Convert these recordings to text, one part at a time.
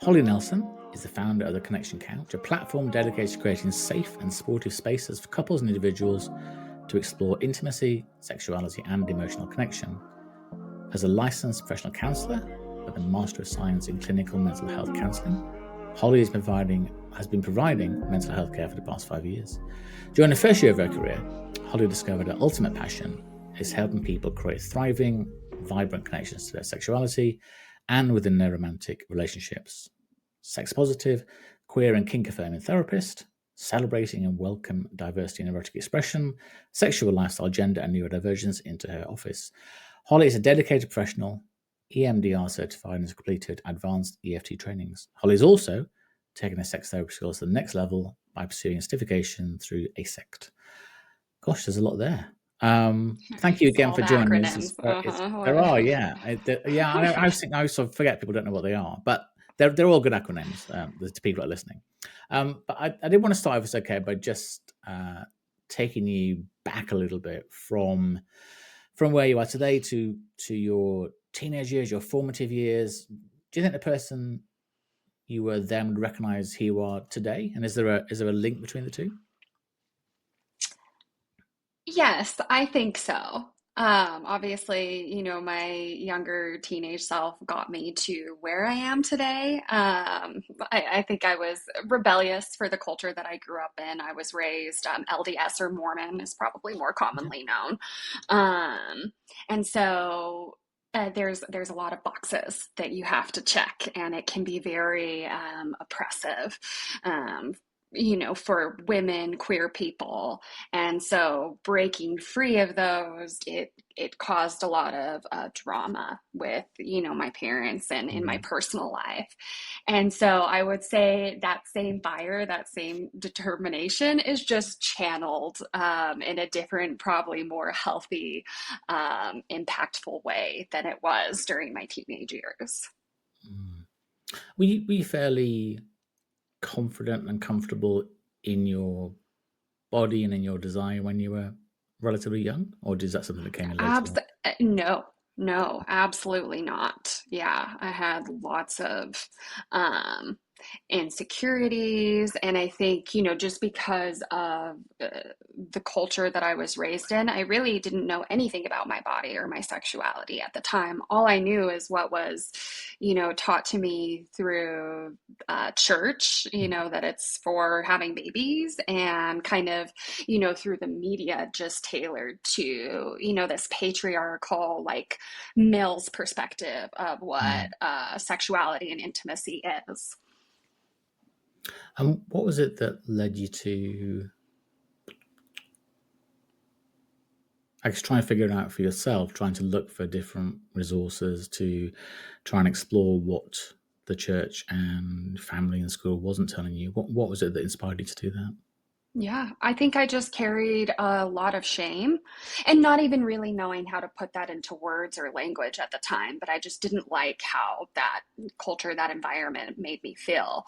Holly Nelson is the founder of the Connection Couch, a platform dedicated to creating safe and supportive spaces for couples and individuals to explore intimacy, sexuality, and emotional connection. As a licensed professional counsellor with a Master of Science in Clinical Mental Health Counselling, Holly has been providing mental health care for the past 5 years. During the first year of her career, Holly discovered her ultimate passion is helping people create thriving, vibrant connections to their sexuality and within their romantic relationships. Sex positive, queer and kink-affirming therapist, celebrating and welcome diversity and erotic expression, sexual lifestyle, gender and neurodivergence into her office. Holly is a dedicated professional, EMDR certified, and has completed advanced EFT trainings. Holly has also taken her sex therapy skills to the next level by pursuing a certification through ASECT. Gosh, there's a lot there. Thank you again for joining us. There are, yeah. I sort of forget people don't know what they are, but they're all good acronyms to people that are listening. But I did want to start, if it's okay, by just taking you back a little bit from where you are today to your teenage years, your formative years. Do you think the person you were then would recognize who you are today? And is there a link between the two? Yes, I think so. Obviously, my younger teenage self got me to where I am today. I think I was rebellious for the culture that I grew up in. I was raised LDS, or Mormon is probably more commonly known. And so there's a lot of boxes that you have to check, and it can be very oppressive. For women, queer people. And so breaking free of those, it caused a lot of drama with, my parents and in my personal life. And so I would say that same fire, that same determination is just channeled in a different, probably more healthy, impactful way than it was during my teenage years. Were you fairly confident and comfortable in your body and in your desire when you were relatively young, or is that something that came in later on? No, absolutely not. Yeah, I had lots of insecurities. And I think, just because of the culture that I was raised in, I really didn't know anything about my body or my sexuality at the time. All I knew is what was, taught to me through church, that it's for having babies, and kind of, through the media, just tailored to, this patriarchal, like, male's perspective of what sexuality and intimacy is. And what was it that led you to, I guess, try and figure it out for yourself, trying to look for different resources to try and explore what the church and family and school wasn't telling you? What was it that inspired you to do that? Yeah, I think I just carried a lot of shame, and not even really knowing how to put that into words or language at the time, but I just didn't like how that culture, that environment made me feel.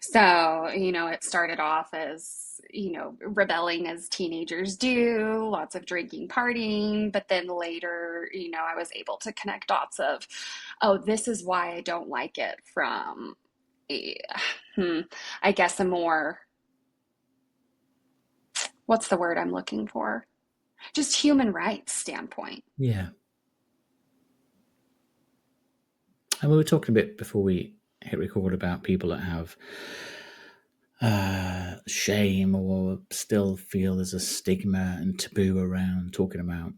So, it started off as, rebelling as teenagers do, lots of drinking, partying, but then later, I was able to connect dots of, oh, this is why I don't like it from, eh, I guess, a more, what's the word I'm looking for? Just human rights standpoint. Yeah. And we were talking a bit before we hit record about people that have shame or still feel there's a stigma and taboo around talking about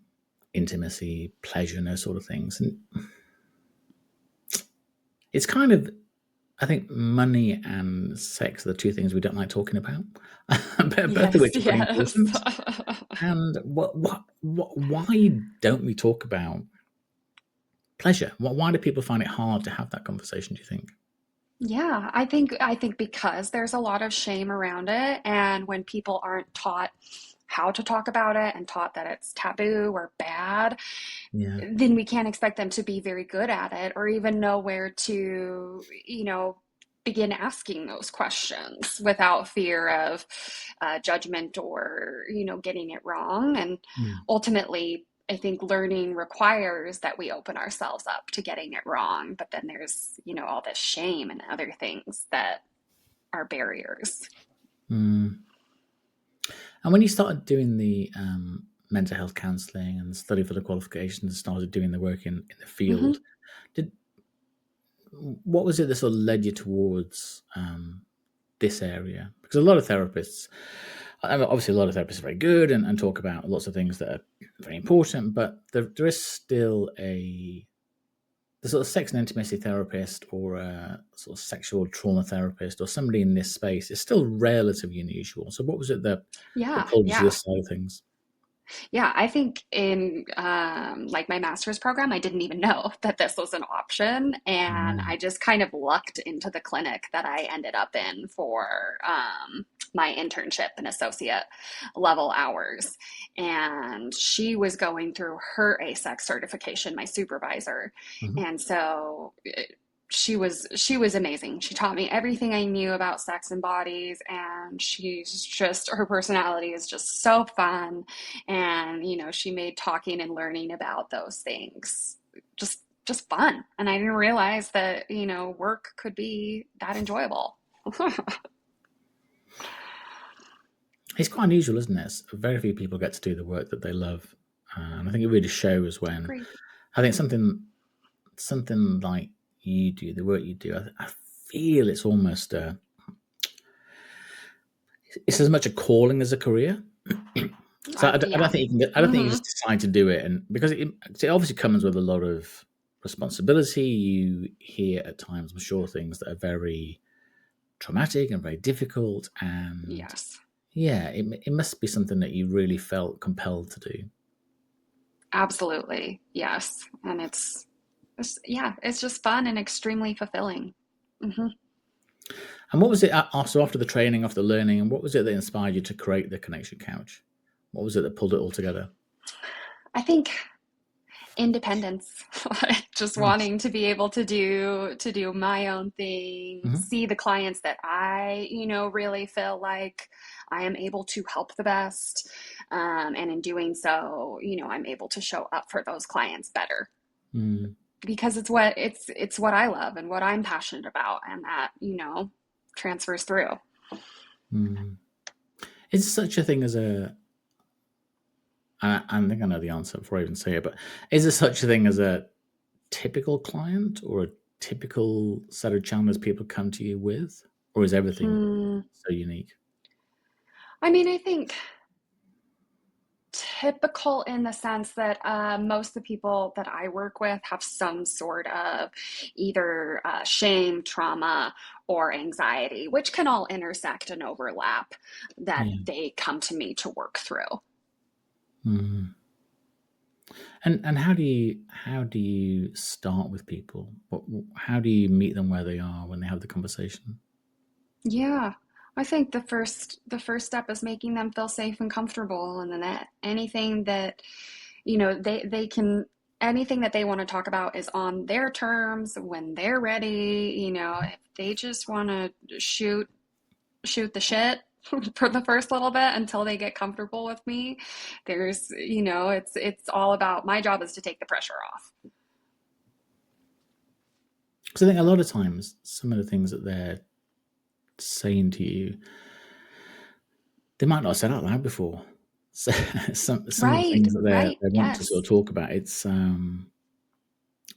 intimacy, pleasure, and those sort of things. And it's kind of, I think money and sex are the two things we don't like talking about, both of which are pretty important. And why don't we talk about pleasure? Why do people find it hard to have that conversation, do you think? Yeah, I think because there's a lot of shame around it, and when people aren't taught how to talk about it and taught that it's taboo or bad, Yeah. then we can't expect them to be very good at it or even know where to, begin asking those questions without fear of judgment or, getting it wrong. And ultimately, I think learning requires that we open ourselves up to getting it wrong, but then there's, all this shame and other things that are barriers. Mm. And when you started doing the mental health counselling and study for the qualifications and started doing the work in the Hmm. field, did what was it that sort of led you towards this area? Because a lot of therapists, I mean, obviously, a lot of therapists are very good and talk about lots of things that are very important, but there is still the sort of sex and intimacy therapist or a sort of sexual trauma therapist or somebody in this space is still relatively unusual. So, what was it that Yeah, pulled you to yeah. this side of things? Yeah, I think in like my master's program, I didn't even know that this was an option, and Mm. I just kind of lucked into the clinic that I ended up in for my internship and associate level hours. And she was going through her ASEX certification, my supervisor, Mhm. and so she was amazing. She taught me everything I knew about sex and bodies, and her personality is just so fun, and she made talking and learning about those things just fun, and I didn't realize that work could be that enjoyable. It's quite unusual, isn't it? Very few people get to do the work that they love, and I think it really shows when Agreed. I think something like you do the work you do. I feel it's almost it's as much a calling as a career. So I don't Yeah. think you can I don't think you Hmm. just decide to do it, and because it obviously comes with a lot of responsibility. You hear at times, I'm sure, things that are very traumatic and very difficult, and Yes, yeah, it must be something that you really felt compelled to do. absolutely. Yes, and yeah, it's just fun and extremely fulfilling. Hmm. And what was it also after the training, after the learning, and what was it that inspired you to create the Connection Couch? What was it that pulled it all together? I think independence, just Nice. wanting to be able to do my own thing, Hmm. see the clients that I really feel like I am able to help the best, and in doing so I'm able to show up for those clients better, Mm. because it's what I love and what I'm passionate about, and that transfers through. Mm. Is such a thing as I think I know the answer before I even say it, but is there such a thing as a typical client or a typical set of challenges people come to you with? Or is everything Hmm. so unique? I mean, I think typical in the sense that most of the people that I work with have some sort of either shame, trauma, or anxiety, which can all intersect and overlap, that Yeah. they come to me to work through. Mm. And how do you start with people? How do you meet them where they are when they have the conversation? Yeah. I think the first step is making them feel safe and comfortable, and then anything that they can, anything that they want to talk about is on their terms when they're ready. If they just want to shoot the shit for the first little bit until they get comfortable with me, it's all about, my job is to take the pressure off. Because I think a lot of times some of the things that they're saying to you, they might not have said out loud before. So some of the Right, things that right, they want to sort yes. of talk about, it's yeah,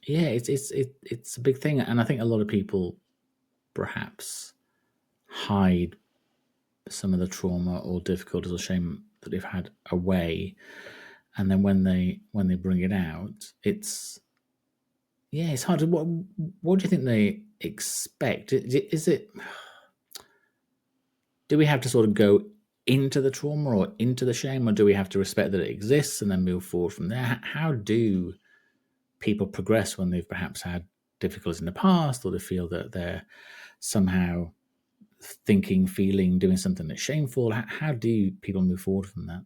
it's a big thing, and I think a lot of people perhaps hide some of the trauma or difficulties or shame that they've had away, and then when they bring it out, it's yeah, it's hard to what do you think they expect? Is it do we have to sort of go into the trauma or into the shame, or do we have to respect that it exists and then move forward from there? How do people progress when they've perhaps had difficulties in the past, or they feel that they're somehow thinking, feeling, doing something that's shameful? How do people move forward from that?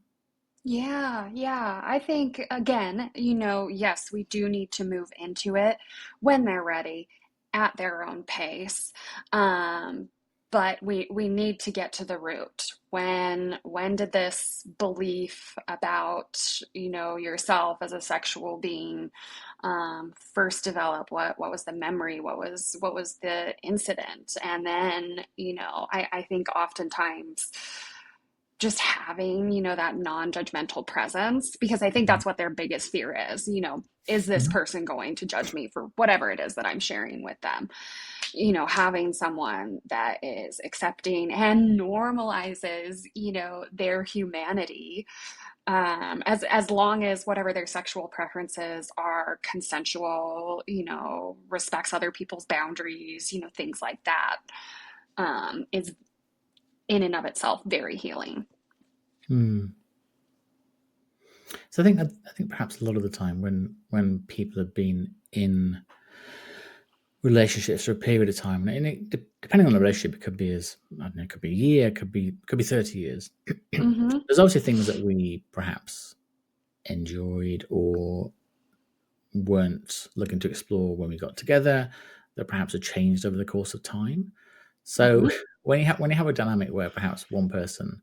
Yeah, yeah. I think, again, yes, we do need to move into it when they're ready, at their own pace. Um, but we need to get to the root. When did this belief about, yourself as a sexual being first develop? What was the memory? What was the incident? And then, I think oftentimes just having, that non-judgmental presence, because I think that's what their biggest fear is, is this Mhm. person going to judge me for whatever it is that I'm sharing with them? Having someone that is accepting and normalizes, their humanity, as long as whatever their sexual preferences are consensual, respects other people's boundaries, things like that, is in and of itself very healing. Mm. So I think perhaps a lot of the time when people have been in relationships for a period of time, and depending on the relationship, it could be I don't know, it could be a year, it could be 30 years. Mm-hmm. There's obviously things that we perhaps enjoyed or weren't looking to explore when we got together that perhaps have changed over the course of time. So Mm-hmm. when you have a dynamic where perhaps one person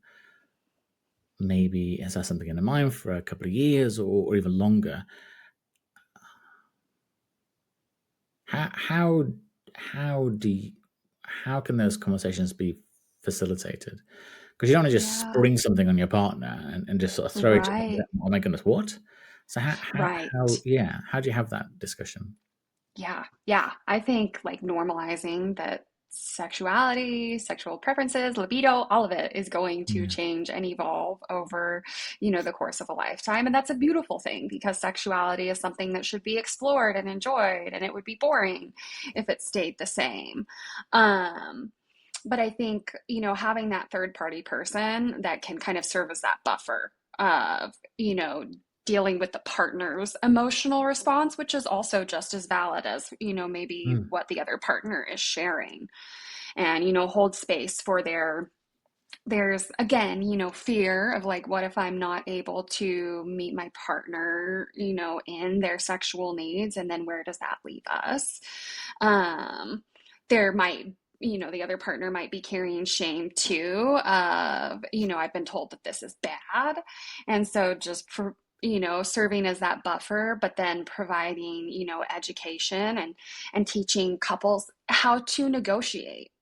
maybe has had something in their mind for a couple of years or even longer, how how how do you, how can those conversations be facilitated? Because you don't want to just Yeah. spring something on your partner and just sort of throw it at them. Right. Oh my goodness, what? So Right. how do you have that discussion? Yeah, yeah. I think like normalizing that sexuality, sexual preferences, libido, all of it is going to Yeah. change and evolve over, the course of a lifetime. And that's a beautiful thing because sexuality is something that should be explored and enjoyed, and it would be boring if it stayed the same. Um, but I think, having that third party person that can kind of serve as that buffer of, dealing with the partner's emotional response, which is also just as valid as, maybe Mm. what the other partner is sharing, and, hold space for there's again, fear of like, what if I'm not able to meet my partner, in their sexual needs? And then where does that leave us? Um, there might, the other partner might be carrying shame too of, I've been told that this is bad. And so just for, serving as that buffer, but then providing, education and teaching couples how to negotiate,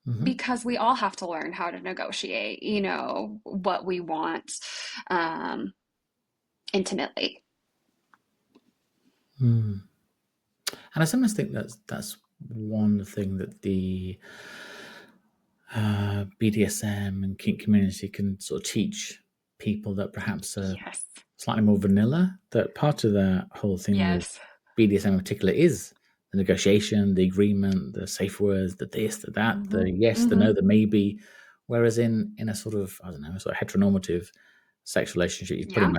Hmm. because we all have to learn how to negotiate, what we want, um, intimately. Mm. And I sometimes think that's one thing that the BDSM and kink community can sort of teach people that perhaps are Yes. slightly more vanilla. That part of the whole thing with Yes. BDSM in particular is the negotiation, the agreement, the safe words, the this, the that, Mm-hmm. the yes, the Mm-hmm. no, the maybe. Whereas in a sort of, I don't know, sort of heteronormative sex relationship, Yeah.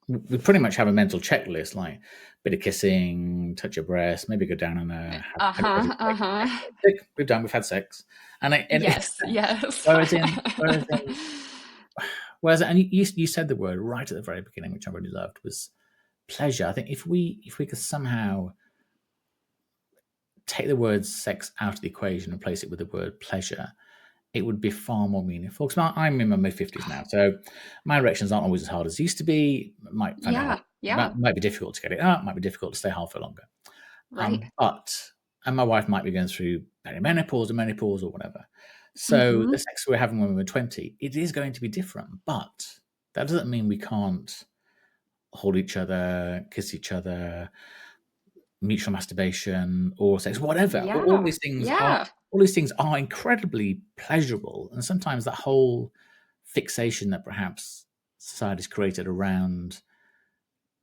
we pretty much have a mental checklist like bit of kissing, touch your breast, maybe go down on have you had Uh-huh. Uh-huh. sex? We've had sex, and Yes. Yes. whereas in and you said the word right at the very beginning, which I really loved, was pleasure. I think if we could somehow take the word sex out of the equation and place it with the word pleasure, it would be far more meaningful. Because I'm in my mid-50s now, so my erections aren't always as hard as they used to be. Might find it hard. Yeah. Yeah. Might be difficult to get it up. Might be difficult to stay hard for longer. Right. But and my wife might be going through perimenopause or menopause or whatever. So Mm-hmm. the sex we're having when we're 20, it is going to be different. But that doesn't mean we can't hold each other, kiss each other, mutual masturbation, or sex, whatever. Yeah. Yeah. All these things are incredibly pleasurable, and sometimes that whole fixation that perhaps society's created around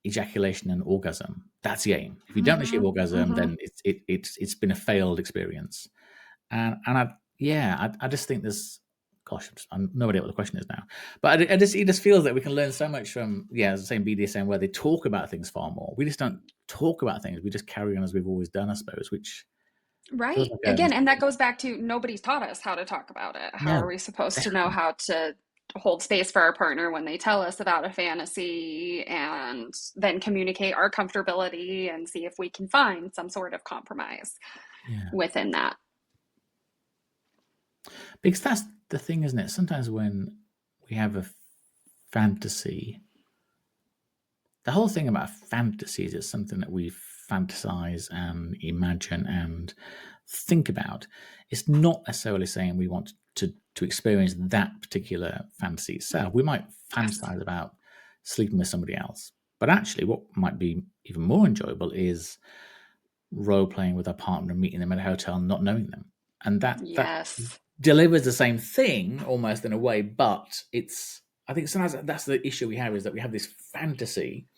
ejaculation and orgasm, that's the aim. If you don't Mm-hmm. achieve orgasm, Mm-hmm. then it's been a failed experience. And I just think there's, gosh, I'm no idea what the question is now, but it just feels that we can learn so much from, as the same BDSM, where they talk about things far more. We just don't talk about things. We just carry on as we've always done, I suppose, which feels Right. like a Again, mistake. and that goes back to nobody's taught us how to talk about it. How are No, we supposed to know definitely. how to hold space for our partner when they tell us about a fantasy, and then communicate our comfortability and see if we can find some sort of compromise Yeah. within that? Because that's the thing, isn't it? Sometimes when we have a fantasy, the whole thing about fantasies is something that we fantasize and imagine and think about. It's not necessarily saying we want to experience that particular fantasy itself. We might Yes. fantasize about sleeping with somebody else. But actually, what might be even more enjoyable is role playing with our partner and meeting them at a hotel and not knowing them. And that Yes. delivers the same thing almost in a way, but it's, I think sometimes that's the issue we have, is that we have this fantasy.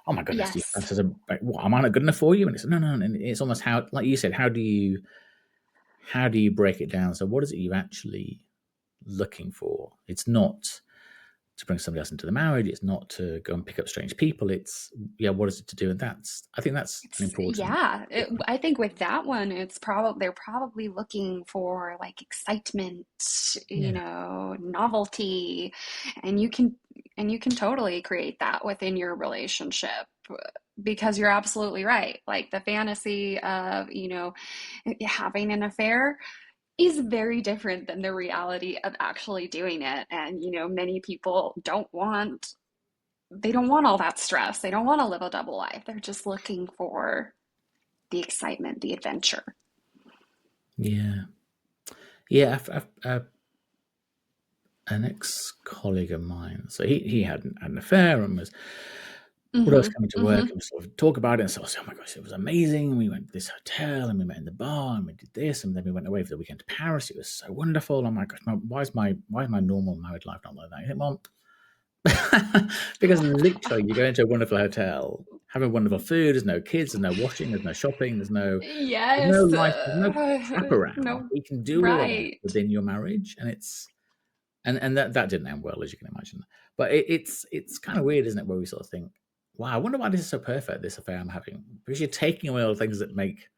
Oh my goodness, do you Yes. fantasize about, what, am I not good enough for you? And it's no, no, and it's almost how, like you said, how do you break it down? So what is it you're actually looking for? It's not to bring somebody else into the marriage. It's not to go and pick up strange people. It's, yeah, what is it to do? And I think that's an It's, important yeah, difference. I think with that one, it's probably they're probably looking for like excitement, Yeah, novelty, and you can totally create that within your relationship because you're absolutely right. Like the fantasy of, having an affair is very different than the reality of actually doing it. And, many people they don't want all that stress. They don't want to live a double life. They're just looking for the excitement, the adventure. yeah, yeah. An ex-colleague of mine, so he had an affair and would always Mm-hmm. come into work Mm-hmm. and sort of talk about it, and sort of say, "Oh my gosh, it was amazing. We went to this hotel and we met in the bar and we did this, and then we went away for the weekend to Paris. It was so wonderful. Oh my gosh, why is my normal married life not like that?" You think, well, because literally you go into a wonderful hotel, having wonderful food. There's no kids, there's no washing, there's no shopping, there's no Yes. life, there's no crap around. No, You can do all of that right. within your marriage, and it's and that didn't end well, as you can imagine. But it's kind of weird, isn't it, where we sort of think, wow, I wonder why this is so perfect, this affair I'm having, because you're taking away all the things that make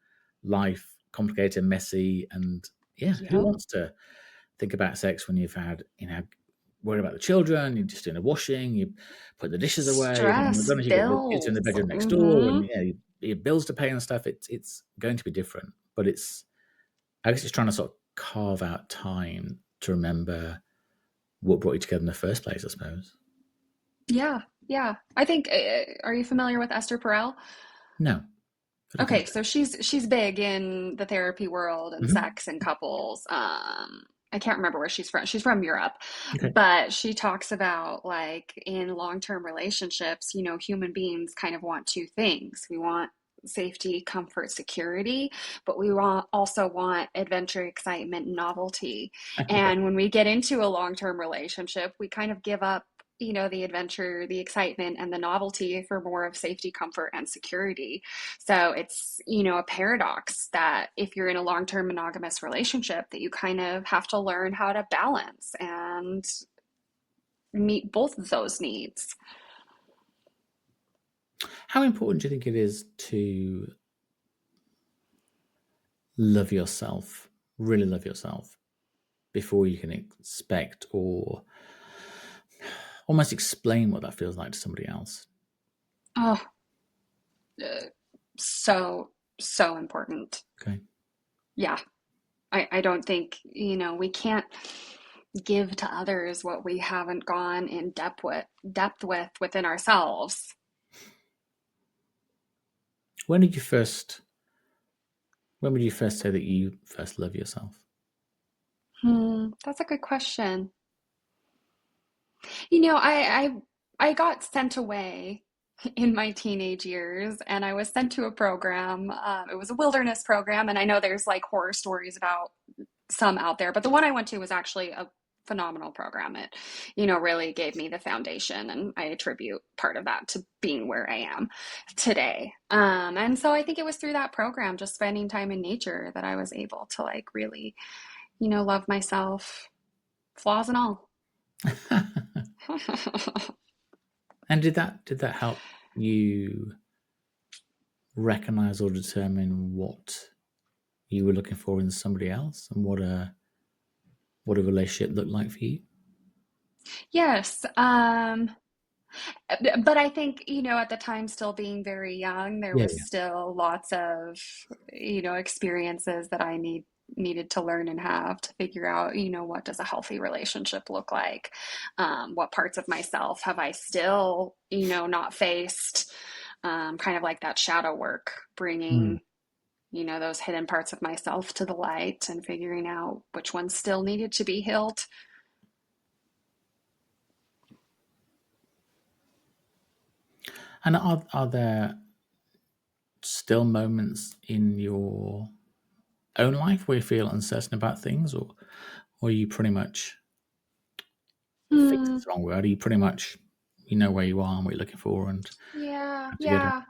life complicated and messy. And yeah, who Yep. wants to think about sex when you've had, worried about the children, you're just doing the washing, you put the dishes away, and then, my Stress, goodness, you got the kids in the bills. bedroom next door, and Mm-hmm. yeah, your bills to pay and stuff. It's going to be different, but I guess it's trying to sort of carve out time to remember what brought you together in the first place, I suppose. Yeah, yeah. I think, are you familiar with Esther Perel? No, but I think Okay, so she's big in the therapy world and mhm. sex and couples. I can't remember where she's from. She's from Europe, Okay. but she talks about like in long-term relationships, human beings kind of want two things. We want safety, comfort, security, but also want adventure, excitement, novelty. Yeah. And when we get into a long-term relationship, we kind of give up, the adventure, the excitement, and the novelty for more of safety, comfort, and security. So it's, a paradox that if you're in a long-term monogamous relationship, that you kind of have to learn how to balance and meet both of those needs. How important do you think it is to love yourself, really love yourself, before you can expect or almost explain what that feels like to somebody else? Oh, uh, so, so important. Okay. Yeah. I don't think, we can't give to others what we haven't gone in depth with within ourselves. When did you first, when would you first say that you first love yourself? That's a good question. I got sent away in my teenage years, and I was sent to a program. It was a wilderness program, and I know there's like horror stories about some out there, but the one I went to was actually a phenomenal program. It, really gave me the foundation, and I attribute part of that to being where I am today. And so I think it was through that program, just spending time in nature, that I was able to like really, love myself, flaws and all. And did that help you recognize or determine what you were looking for in somebody else, and what a relationship looked like for you? Yes. But I think, at the time, still being very young, there Yeah, was yeah. still lots of, experiences that I needed to learn and have to figure out, what does a healthy relationship look like? What parts of myself have I still, not faced? Kind of like that shadow work, Mm. bringing, those hidden parts of myself to the light and figuring out which ones still needed to be healed. And are there still moments in your own life where you feel uncertain about things, or are you pretty much, fixed Hmm. is the wrong word, are you pretty much, you know where you are and what you're looking for and Yeah, together? yeah.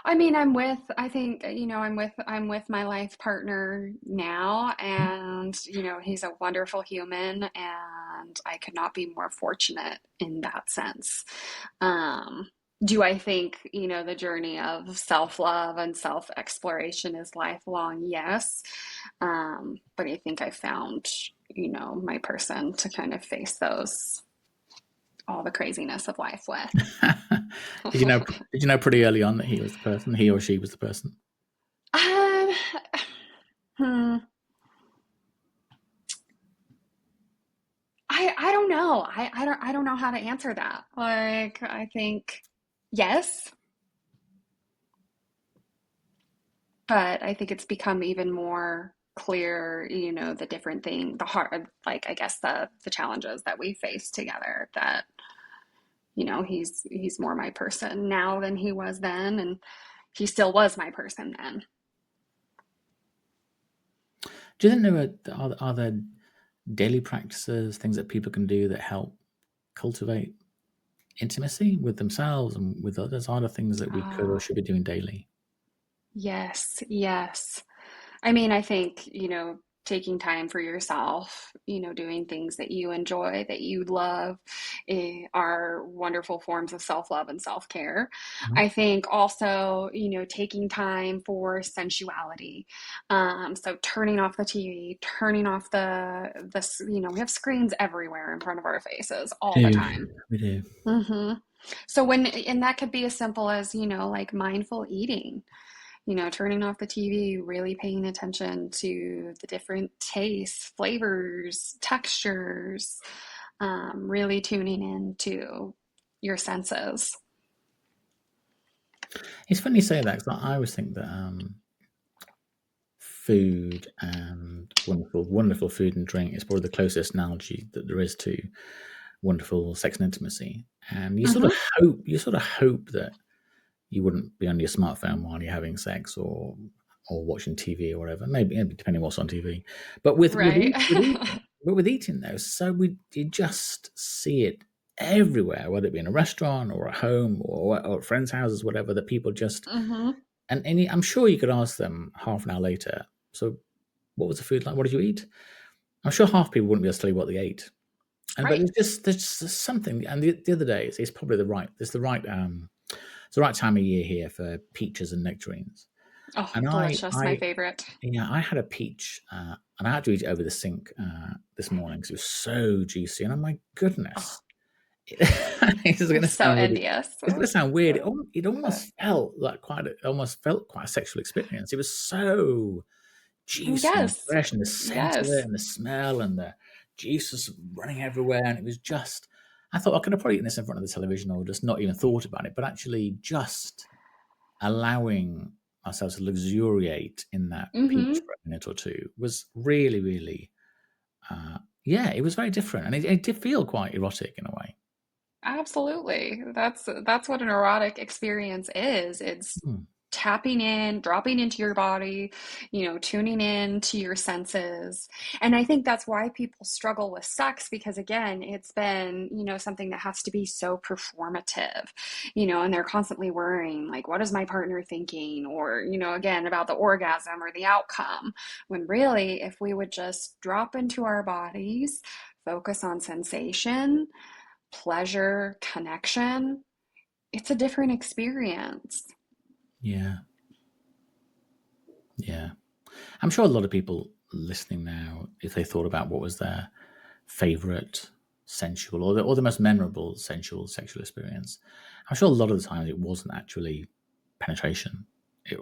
I think, I'm with my life partner now, and, he's a wonderful human, and I could not be more fortunate in that sense. Um, do I think, the journey of self-love and self-exploration is lifelong? Yes. But I think I found, my person to kind of face all the craziness of life with. did you know? Did you know pretty early on that he was the person, he or she was the person? Um, hmm. I don't know. I don't know how to answer that. Like, I think yes, but I think it's become even more clear, the different thing, the hard, like, I guess the challenges that we face together, that, he's more my person now than he was then, and he still was my person then. Do you think are there daily practices, things that people can do that help cultivate intimacy with themselves and with others? Are there things that we could or Ah, should be doing daily? yes, yes. I mean, I think, taking time for yourself, doing things that you enjoy, that you love, are wonderful forms of self-love and self-care. Mhm. I think also, taking time for sensuality. So turning off the TV, turning off we have screens everywhere in front of our faces all We the do. time. We do. hmm and that could be as simple as, like mindful eating, turning off the TV, really paying attention to the different tastes, flavors, textures, really tuning into your senses. It's funny you say that because I always think that food and wonderful food and drink is probably the closest analogy that there is to wonderful sex and intimacy. And hmm you sort of hope that you wouldn't be on your smartphone while you're having sex or watching TV or whatever. Maybe depending what's on TV. But Right. with eating though, so you just see it everywhere, whether it be in a restaurant or at home or at friends' houses, whatever. That people just hmm I'm sure you could ask them half an hour later. So, what was the food like? What did you eat? I'm sure half people wouldn't be able to tell you what they ate. And but Right. there's just something. And the other day, it's probably it's the right time of year here for peaches and nectarines. Oh, And delicious. My favorite. I had a peach, and I had to eat it over the sink this morning because it was so juicy. And I'm like, Oh, goodness, it's going I'm to so sound really, envious. it's going to sound weird. It But almost felt like quite a sexual experience. It was so juicy and yes. fresh, and the scent of it, Yes. and the smell, and the juice was running everywhere. And it was just, I thought I could have probably eaten this in front of the television or just not even thought about it, but actually just allowing ourselves to luxuriate in that peach hmm for a minute or two was really, really, yeah, it was very different. And it did feel quite erotic in a way. Absolutely. That's what an erotic experience is. It's Hmm. tapping in, dropping into your body, tuning in to your senses. And I think that's why people struggle with sex, because again, it's been, something that has to be so performative, and they're constantly worrying, like, what is my partner thinking? Or, again, about the orgasm or the outcome. When really, if we would just drop into our bodies, focus on sensation, pleasure, connection, it's a different experience. Yeah, yeah. I'm sure a lot of people listening now, if they thought about what was their favorite sensual or the most memorable sensual sexual experience, I'm sure a lot of the times it wasn't actually penetration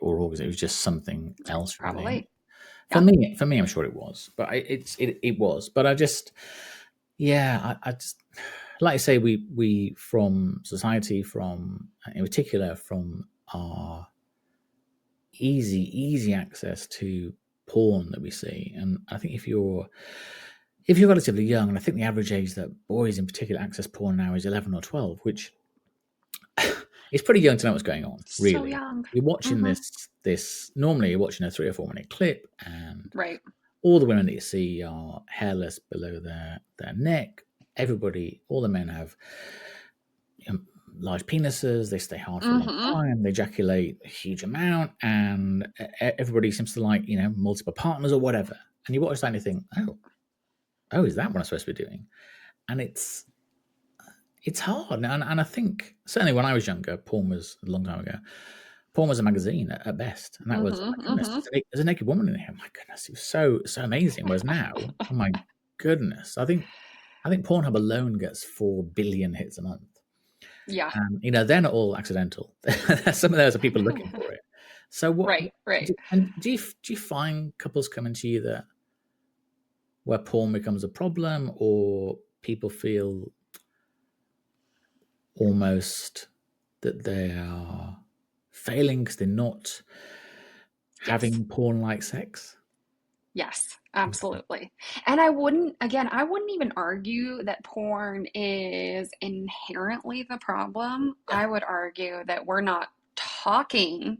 or orgasm. It was just something else, really. Probably. Yeah. For me, I'm sure it was, but it was. But I just, yeah, I just, like I say, we from society, from in particular, from our easy access to porn that we see, and I think if you're relatively young, and I think the average age that boys in particular access porn now is 11 or 12, which is pretty young to know what's going on, So really. young. You're watching Mm-hmm. this normally you're watching a 3 or 4 minute clip, and Right. all the women that you see are hairless below their neck. Everybody, all the men have large penises. They stay hard for a long Mm-hmm. time. They ejaculate a huge amount, and everybody seems to like multiple partners or whatever. And you watch that and you think, oh, is that what I'm supposed to be doing? And it's hard. And I think certainly when I was younger, porn was a long time ago. Porn was a magazine at best, and that was, oh my Mm-hmm. goodness, Mm-hmm. there's a naked woman in here. Oh my goodness, it was so amazing. Whereas now, oh my goodness, I think Pornhub alone gets 4 billion hits a month, Yeah. and they're not all accidental. Some of those are people looking for it. So Right. Right. do you find couples coming to you that where porn becomes a problem, or people feel almost that they are failing because they're not Yes. having porn-like sex? Yes, Okay. absolutely. And I wouldn't even argue that porn is inherently the problem. Yeah. I would argue that we're not talking,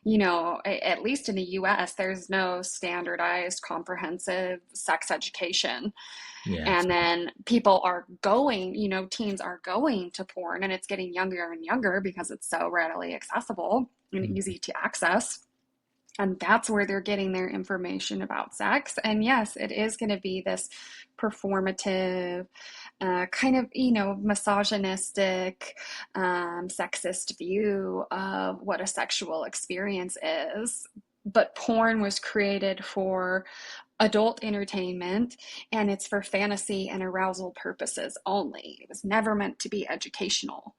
at least in the US, there's no standardized, comprehensive sex education. Yes. And then people are going, teens are going to porn, and it's getting younger and younger because it's so readily accessible and Mhm. easy to access. And that's where they're getting their information about sex. And yes, it is going to be this performative, kind of, misogynistic, sexist view of what a sexual experience is. But porn was created for adult entertainment, and it's for fantasy and arousal purposes only. It was never meant to be educational.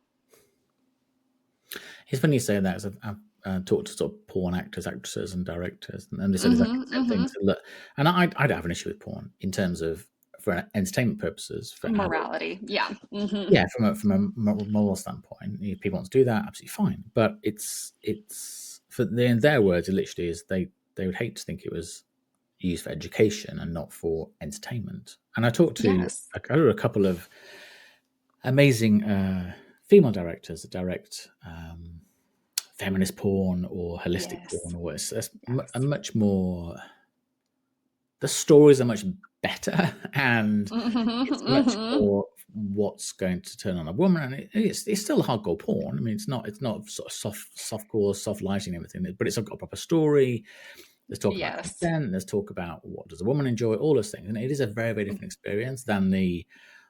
It's funny you say that, 'cause I've talked to sort of porn actors, actresses, and directors, and they said exactly Mm-hmm, the same thing. mm-hmm. So look, and I don't have an issue with porn in terms of for entertainment purposes, for adults. Morality. Yeah. Mm-hmm. Yeah, from a moral standpoint, if people want to do that, absolutely fine. But it's for in their words, it literally is they would hate to think it was used for education and not for entertainment. And Yes. I heard a couple of amazing female directors that direct feminist porn or holistic Yes. porn, or it's a Yes. much more. The stories are much better, and it's Mm-hmm, much mm-hmm. more what's going to turn on a woman, and it's still hardcore porn. I mean, it's not sort of softcore, soft lighting, and everything, but it's got a proper story. There's talk about Yes. consent. There's talk about what does a woman enjoy, all those things, and it is a very different experience than the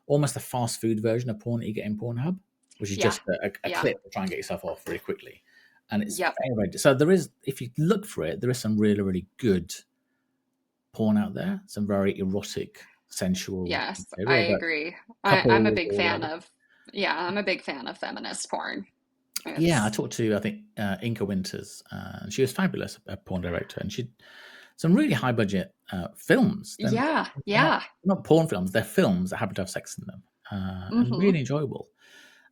almost the fast food version of porn that you get in Pornhub, which is Yeah. just a Yeah. clip to try and get yourself off really quickly. And it's Yep. so there is, if you look for it, there is some really good porn out there, some very erotic, sensual Yes, I material, but agree. I'm a couples big or fan whatever. of, yeah, I'm a big fan of feminist porn. Yeah, I It's, talked to, I think, Inka Winters, and she was fabulous, a porn director, and she some really high budget films. Then yeah, they're yeah. not porn films; they're films that happen to have sex in them, and Mm-hmm. really enjoyable.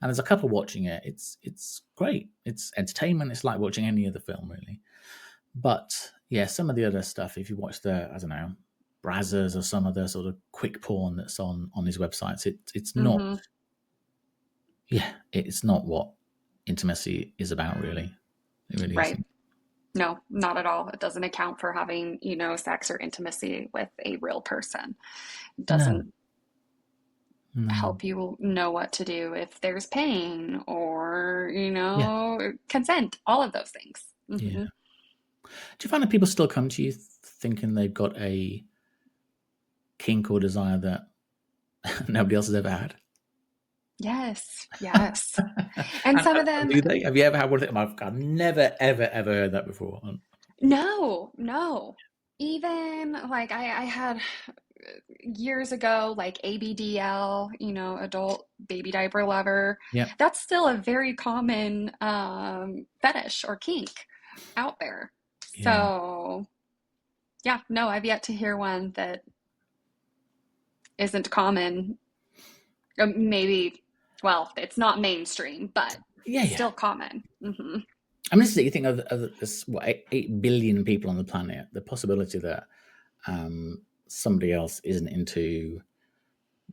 And as a couple watching it, it's great. It's entertainment. It's like watching any other film, really. But yeah, some of the other stuff, if you watch the, I don't know, Brazzers or some other sort of quick porn that's on his websites, it's not. Mm-hmm. Yeah, it's not what intimacy is about, really. It really Right. isn't. No, not at all. It doesn't account for having, sex or intimacy with a real person. It No, doesn't no. help you know what to do if there's pain or, Yeah, consent, all of those things. yeah. Mm-hmm. Do you find that people still come to you thinking they've got a kink or desire that nobody else has ever had? Yes, yes. And some of And them, do they? Have you ever had one of them? I've never, ever heard that before. no, no. Even like I had years ago, like ABDL, adult baby diaper lover. Yeah, That's still a very common fetish or kink out there. yeah. So Yeah, no, I've yet to hear one that isn't common. Maybe, well, it's not mainstream, but Yeah, yeah. still common. Hmm. I mean, this is you think of this, what, 8 billion people on the planet. The possibility that somebody else isn't into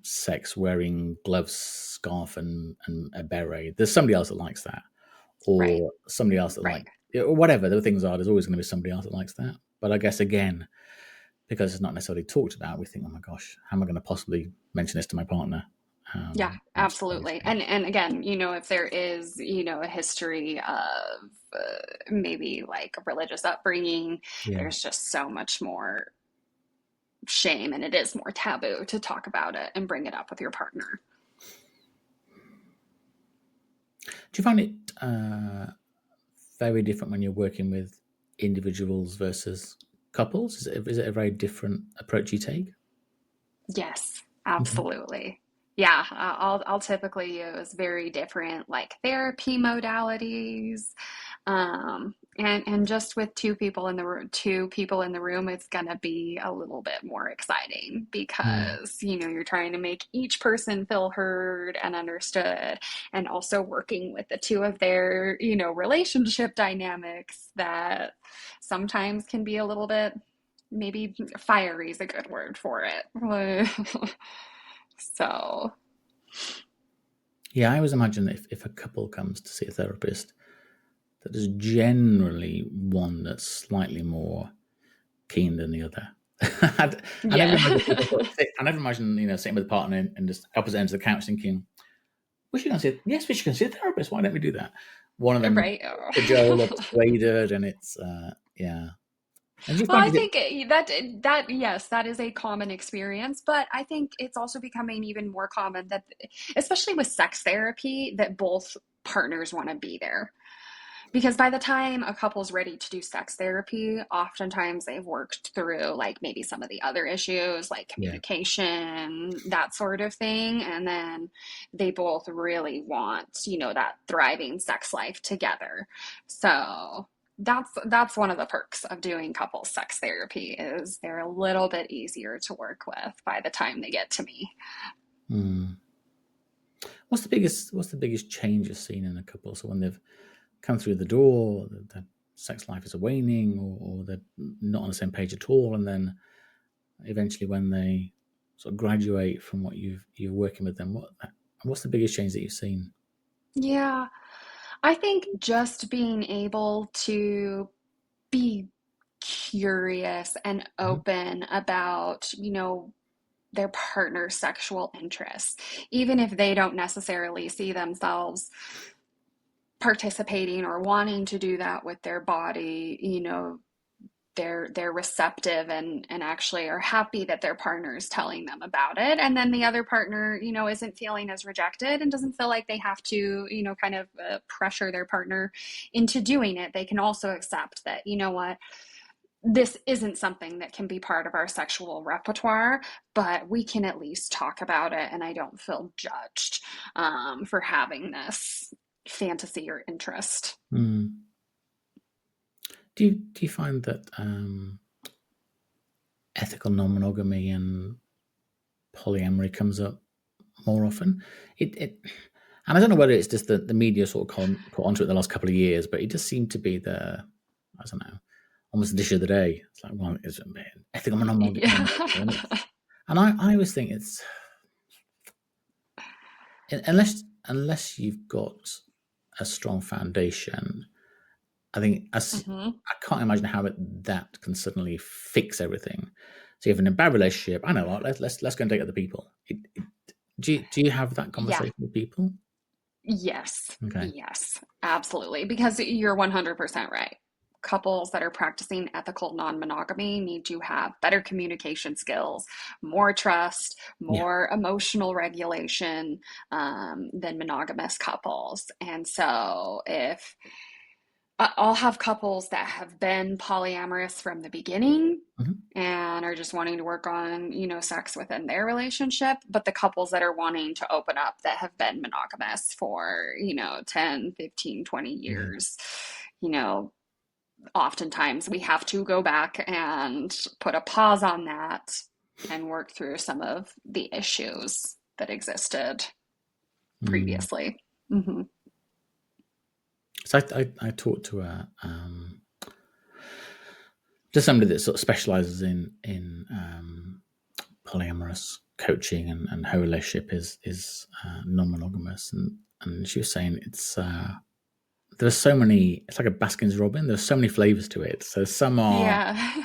sex wearing gloves, scarf, and a beret. There's somebody else that likes that, Right, or somebody else that right. like, or whatever the things are. There's always going to be somebody else that likes that. But I guess again, because it's not necessarily talked about, we think, oh my gosh, how am I going to possibly mention this to my partner? Yeah, That's very absolutely. strange. And again, if there is, a history of maybe like a religious upbringing, Yeah. there's just so much more shame and it is more taboo to talk about it and bring it up with your partner. Do you find it very different when you're working with individuals versus couples? Is it a very different approach you take? Yes, Okay. absolutely. Yeah, I'll typically use very different like therapy modalities. And just with two people in the room, it's gonna be a little bit more exciting Mm. because, you're trying to make each person feel heard and understood, and also working with the two of their, relationship dynamics that sometimes can be a little bit, maybe fiery is a good word for it. So, Yeah, I always imagine that if a couple comes to see a therapist, that there's generally one that's slightly more keen than the other. I never yeah. imagine people sort of I never imagine, sitting with a partner and just opposite ends of the couch thinking, we should go and see, yes, we should go and see a therapist. Why don't we do that? One of them Right. cajoled or persuaded, and it's, yeah. And do you Well, find I it, think that yes, that is a common experience, but I think it's also becoming even more common that, especially with sex therapy, that both partners want to be there. Because by the time a couple's ready to do sex therapy, oftentimes they've worked through like maybe some of the other issues like yeah. communication, that sort of thing. And then they both really want, that thriving sex life together. So that's one of the perks of doing couples sex therapy is they're a little bit easier to work with by the time they get to me. Hmm. What's the biggest change you've seen in a couple? So when they've come through the door, the sex life is waning, or they're not on the same page at all, and then eventually when they sort of graduate from what you're working with them, what's the biggest change that you've seen? Yeah, I think just being able to be curious and Mhm. open about, their partner's sexual interests, even if they don't necessarily see themselves participating or wanting to do that with their body, they're receptive and actually are happy that their partner is telling them about it, and then the other partner isn't feeling as rejected and doesn't feel like they have to kind of pressure their partner into doing it. They can also accept that, what, this isn't something that can be part of our sexual repertoire, but we can at least talk about it, and I don't feel judged for having this fantasy or interest. Mm. Do you find that ethical non-monogamy and polyamory comes up more often? It and I don't know whether it's just the media sort of caught onto it the last couple of years, but it just seemed to be I don't know, almost the dish of the day. It's like, well, it's ethical Yeah. non-monogamy, and I always think it's unless you've got a strong foundation. I think Hmm. I can't imagine how that can suddenly fix everything. So even in a bad relationship, I know what, let's go and date other people. Do you have that Yeah. conversation with people? Yes. Okay. Yes. Absolutely. Because you're 100% right. Couples that are practicing ethical non-monogamy need to have better communication skills, more trust, Yeah. more emotional regulation than monogamous couples. And so if I'll have couples that have been polyamorous from the beginning Mhm. and are just wanting to work on, sex within their relationship, but the couples that are wanting to open up that have been monogamous for, 10, 15, 20 Yeah. years, you know, oftentimes we have to go back and put a pause on that and work through some of the issues that existed previously. Mm-hmm. So I talked to just somebody that sort of specializes in polyamorous coaching, and her relationship is non-monogamous, and she was saying there's so many, it's like a Baskin's Robin, there's so many flavors to it. So some are,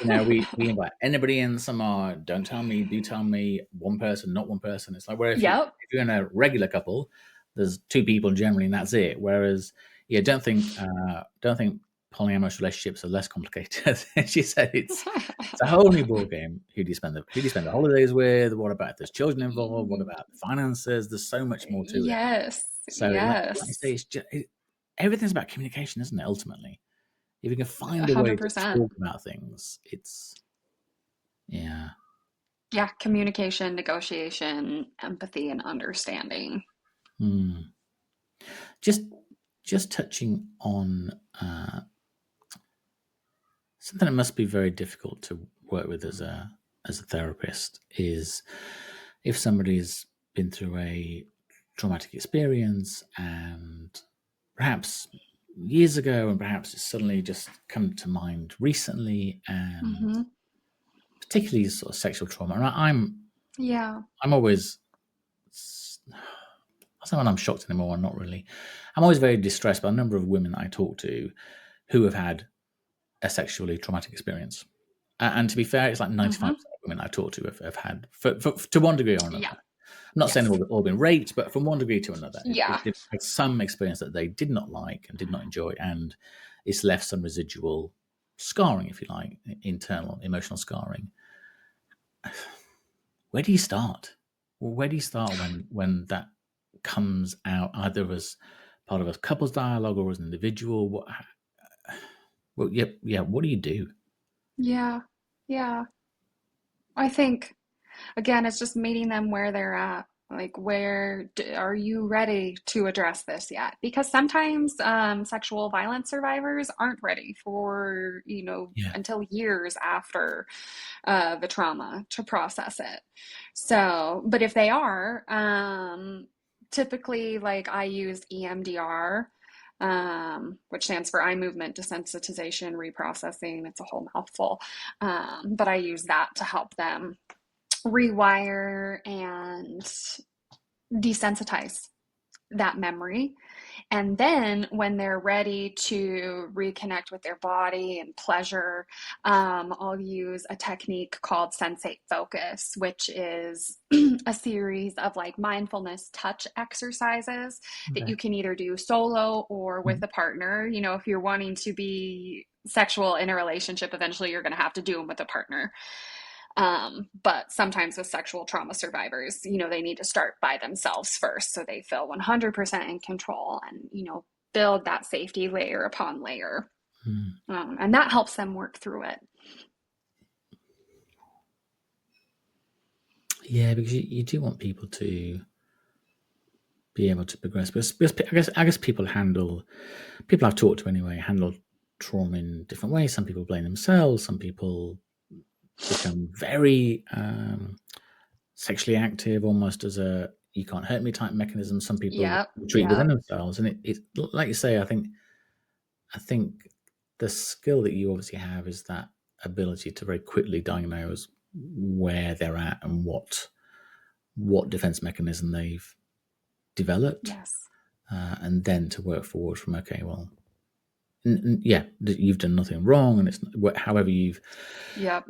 Yeah. we invite anybody in, some are don't tell me, do tell me, one person, not one person. It's like, where if Yep. you're in a regular couple, there's two people generally and that's it. Whereas don't think polyamorous relationships are less complicated. She said it's a whole new ball game. Who do you spend the holidays with? What about if there's children involved? What about the finances? There's so much more to it. Yes. So like I Yes. say, it's just, everything's about communication, isn't it? Ultimately, if you can find a way to 100%. talk about things, it's yeah. Yeah, communication, negotiation, empathy, and understanding. Just touching on something that must be very difficult to work with as a therapist is if somebody's been through a traumatic experience and perhaps years ago, and perhaps it's suddenly just come to mind recently, and Mm-hmm. particularly sort of sexual trauma. And Yeah. I'm always, I don't know when I'm shocked anymore. I'm not really. I'm always very distressed by a number of women that I talk to who have had a sexually traumatic experience. And to be fair, it's like 95% Mm-hmm. of women I talk to have had, to one degree or another. Yeah. I'm not saying Yes. they've all been raped, but from one degree to another, Yeah. they've had some experience that they did not like and did not enjoy, and it's left some residual scarring, if you like, internal emotional scarring. Where do you start? Well, where do you start when that comes out, either as part of a couple's dialogue or as an individual? What do you do? Yeah. Yeah. I think, again, it's just meeting them where they're at. Like, are you ready to address this yet? Because sometimes sexual violence survivors aren't ready for, Yeah. until years after the trauma to process it. So, but if they are, typically, like I use EMDR, which stands for eye movement desensitization reprocessing. It's a whole mouthful. But I use that to help them rewire and desensitize that memory. And then when they're ready to reconnect with their body and pleasure, I'll use a technique called sensate focus, which is a series of like mindfulness touch exercises that Okay. you can either do solo or with a partner. If you're wanting to be sexual in a relationship, eventually you're going to have to do them with a partner. But sometimes with sexual trauma survivors, they need to start by themselves first so they feel 100% in control and, build that safety layer upon layer. And that helps them work through it. Yeah, because you do want people to be able to progress. Because I guess people I've talked to anyway, handle trauma in different ways. Some people blame themselves. Some people become very sexually active, almost as a "you can't hurt me" type mechanism. Some people Yep. retreat within Yep. themselves, and it like you say. I think the skill that you obviously have is that ability to very quickly diagnose where they're at and what defense mechanism they've developed, Yes. and then to work forward from okay, well, you've done nothing wrong, and it's however Yep.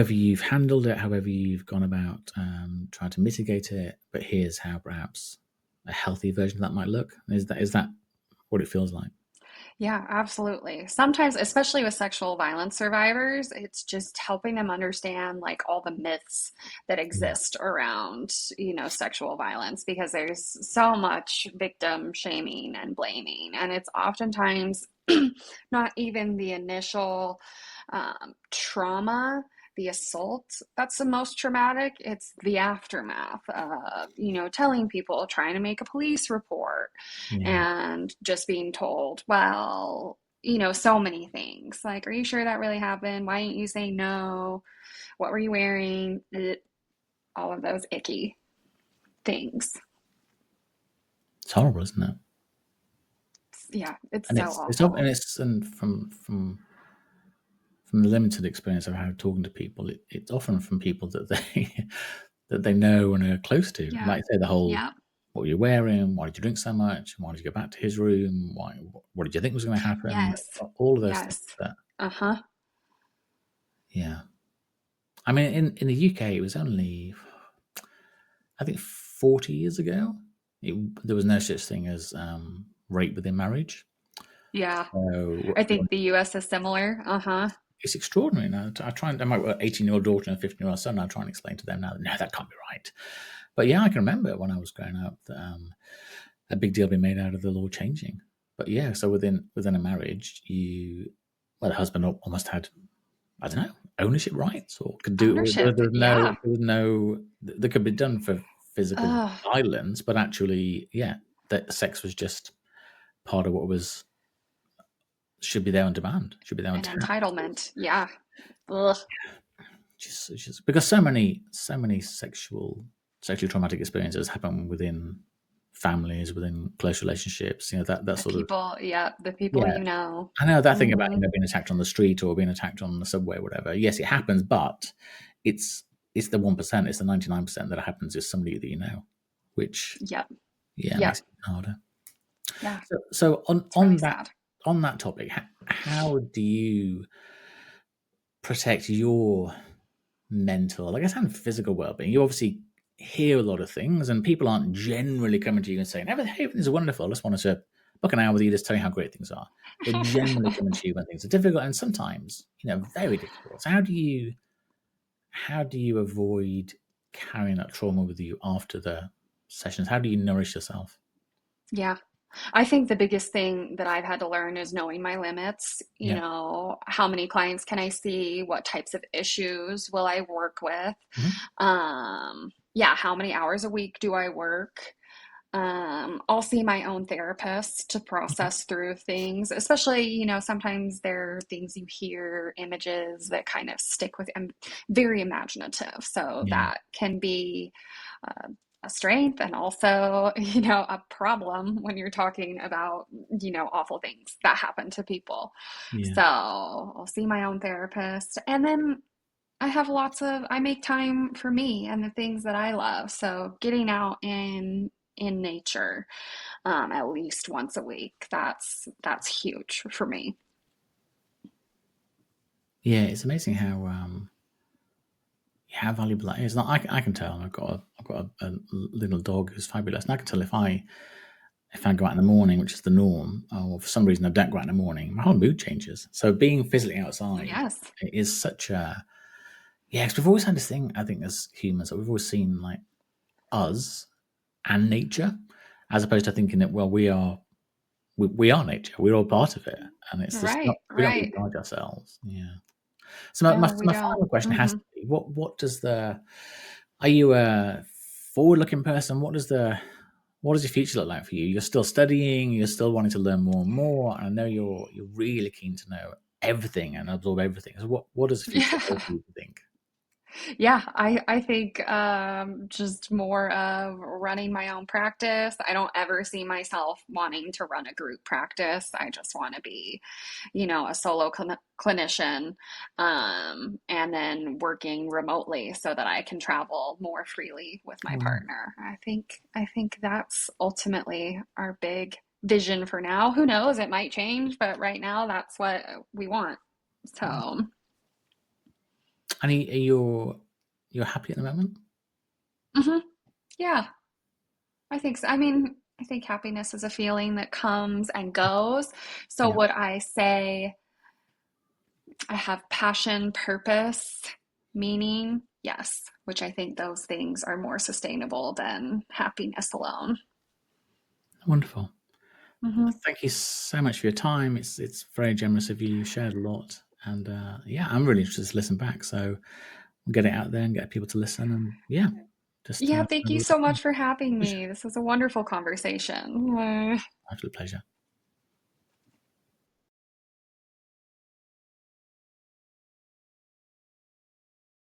you've handled it, however you've gone about trying to mitigate it. But here's how perhaps a healthy version of that might look. Is that what it feels like? Yeah, absolutely. Sometimes, especially with sexual violence survivors, it's just helping them understand like all the myths that Yeah. exist around, sexual violence because there's so much victim shaming and blaming. And it's oftentimes not even the initial trauma, the assault that's the most traumatic. It's the aftermath of, telling people, trying to make a police report Yeah. and just being told, well, so many things. Like, are you sure that really happened? Why didn't you say no? What were you wearing? All of those icky things. It's horrible, isn't it? Yeah, it's And so it's often, awful. and from the limited experience I've had talking to people, it's often from people that they that they know and are close to. Yeah. Like say the whole, Yeah. what were you wearing? Why did you drink so much? Why did you go back to his room? Why? What did you think was going to happen? Yes. All of those things. Yes. That, Uh-huh. yeah. I mean, in the UK, it was only, I think, 40 years ago. There was no such thing as rape within marriage. Yeah. So I think the US is similar. Uh-huh. it's extraordinary. Now, I try and, my 18-year-old daughter and a 15-year-old son, I try and explain to them now, no, that can't be right. But yeah, I can remember when I was growing up that a big deal being made out of the law changing. But yeah, so within a marriage, the husband almost had, I don't know, ownership rights, or could do. Ownership. Yeah. There could be done for physical Ugh. violence, but actually, yeah, that sex was just part of what should be there on demand, should be there on An tap. entitlement. Yeah. Ugh. Just because so many sexually traumatic experiences happen within families, within close relationships. That The sort of, people, yeah, the people yeah. you know. I know that thing about Hmm. being attacked on the street or being attacked on the subway or whatever. Yes, it happens, but it's the 1%. It's the 99% that happens is somebody that you know, which Yep. makes Yep. it harder. Yeah. So It's really sad. on that topic, how do you protect your mental, I guess, and physical well-being? You obviously hear a lot of things, and people aren't generally coming to you and saying, everything's wonderful, I just wanted to book an hour with you, just tell you how great things are. They're generally coming to you when things are difficult, and sometimes, very difficult. So how do you avoid carrying that trauma with you after the sessions? How do you nourish yourself? Yeah. I think the biggest thing that I've had to learn is knowing my limits. Yeah. How many clients can I see? What types of issues will I work with? Mhm. Yeah, how many hours a week do I work? I'll see my own therapist to Okay. process through things, especially, sometimes there are things you hear, images that kind of stick with. I'm very imaginative, so Yeah. that can be uh, a strength and also, a problem when you're talking about, awful things that happen to people. Yeah. So I'll see my own therapist, and then I make time for me and the things that I love. So getting out in nature, at least once a week, that's huge for me. Yeah. It's amazing how valuable that is. Now, I can tell. I've got a little dog who's fabulous, and I can tell if I go out in the morning, which is the norm, or for some reason I don't go out in the morning, my whole mood changes. So being physically outside Yes. is such a, yeah. Because we've always had this thing, I think, as humans, that we've always seen like us and nature, as opposed to thinking that, well, we are nature, we're all part of it, and it's just not, Right, we don't really right. judge ourselves. Yeah. So No, we my don't. final question has Hmm. to be: what does the are you a forward-looking person? What does your future look like for you? You're still studying. You're still wanting to learn more and more. And I know you're really keen to know everything and absorb everything. So what does the future Yeah. hold for you, to think? Yeah, I think just more of running my own practice. I don't ever see myself wanting to run a group practice. I just want to be, a solo clinician, and then working remotely so that I can travel more freely with my Wow. partner. I think that's ultimately our big vision for now. Who knows? It might change, but right now that's what we want. So. And you're happy at the moment? Mhm. Yeah. I think so. I mean, I think happiness is a feeling that comes and goes. So Yeah. would I say I have passion, purpose, meaning? Yes, which I think those things are more sustainable than happiness alone. Wonderful. Hmm. Thank you so much for your time. It's very generous of you. You shared a lot, and yeah, I'm really interested to listen back. So we'll get it out there and get people to listen, and yeah, just Yeah, thank have a you lovely so time. much for having Pleasure. me. This was a wonderful conversation. Absolute pleasure.